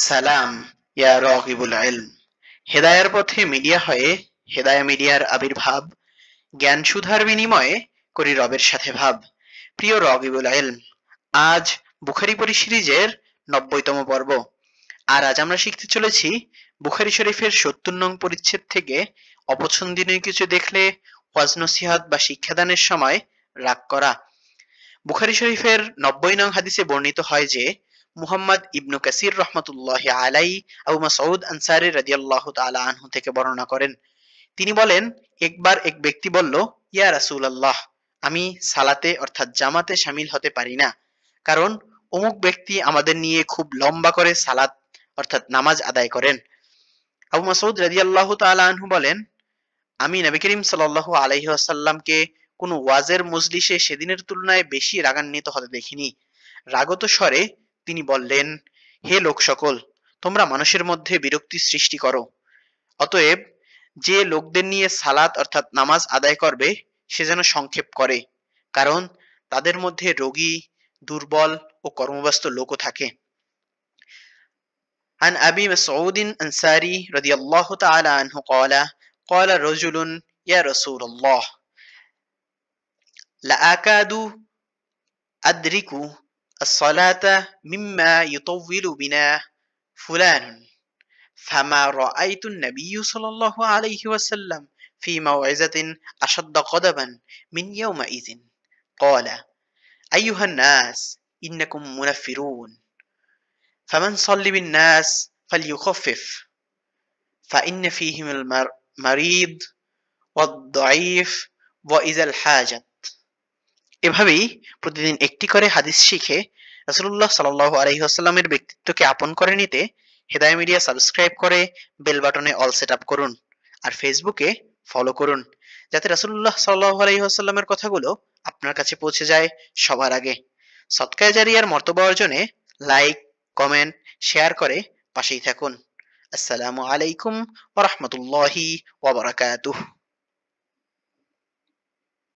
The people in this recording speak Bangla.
সালাম ইয়া রাগিবুল ইলম। হেদায়ার পথে মিডিয়া হয়ে হেদায়া মিডিয়ার আবির্ভাব, জ্ঞান সুধার বিনিময়ে করি রবের সাথে ভাব। প্রিয় রাগিবুল ইলম, আজ বুখারী সিরিজের ৯০তম পর্ব। আর আজ আমরা শিখতে চলেছি বুখারী শরীফের ৭০ নং পরিচ্ছেদ থেকে অপছন্দনীয় কিছু দেখলে ওয়াজ নসিহত বা শিক্ষাদানের সময় রাগ করা। বুখারী শরীফের ৯০ নং হাদিসে বর্ণিত হয় যে মুহাম্মদ ইবনু কাসির রহমতুল্লাহ আলাই আবু মাসউদ আনসারী রাদিয়াল্লাহু তাআলা আনহু থেকে বর্ণনা করেন, তিনি বলেন, একবার এক ব্যক্তি বলল, ইয়া রাসূলুল্লাহ, আমি সালাতে অর্থাৎ জামাতে শামিল হতে পারি না, কারণ অমুক ব্যক্তি আমাদের নিয়ে খুব লম্বা করে সালাত অর্থাৎ নামাজ আদায় করেন। আবু মাসউদ রাদিয়াল্লাহু তাআলা আনহু বলেন, আমি নবী করিম সাল্লাল্লাহু আলাইহি ওয়াসাল্লামকে কোন ওয়াজের মজলিসে সেদিনের তুলনায় বেশি রাগান্বিত হতে দেখিনি। রাগত স্বরে তিনি বললেন, হে লোক সকল, তোমরা মানুষের মধ্যে বিরক্তি সৃষ্টি করো। অতএব যে লোকদের নিয়ে সালাত অর্থাৎ নামাজ আদায় করবে সে যেন সংক্ষেপ করে, কারণ তাদের মধ্যে রোগী, দুর্বল ও কর্মব্যস্ত লোকও থাকে। عن أبي مسعود أنصاري رضي الله تعالى عنه قال قال رجل يا رسول الله لأكاد أدرك الصلاة مما يطول بنا فلان فما رأيت النبي صلى الله عليه وسلم في موعظة أشد غضبا من يومئذ. قال أيها الناس إنكم منفرون، فمن صل بالناس فليخفف، فإن فيهم المريض والضعيف وإذا الحاجة। এভাবেই প্রতিদিন একটি করে হাদিস শিখে রাসূলুল্লাহ সাল্লাল্লাহু আলাইহি ওয়াসাল্লামের ব্যক্তিত্বকে আপন করে নিতে হেদায়া মিডিয়া সাবস্ক্রাইব করে বেল বাটনে অল সেট আপ করুন, আর ফেসবুকে ফলো করুন, যাতে রাসূলুল্লাহ সাল্লাল্লাহু আলাইহি ওয়াসাল্লামের কথাগুলো আপনার কাছে পৌঁছে যায় সবার আগে। সদকায়ে জারিয়ার মর্তবা অর্জনে লাইক, কমেন্ট, শেয়ার করে পাশেই থাকুন। আসসালামু আলাইকুম ওয়া রাহমাতুল্লাহি ওয়া বারাকাতুহু।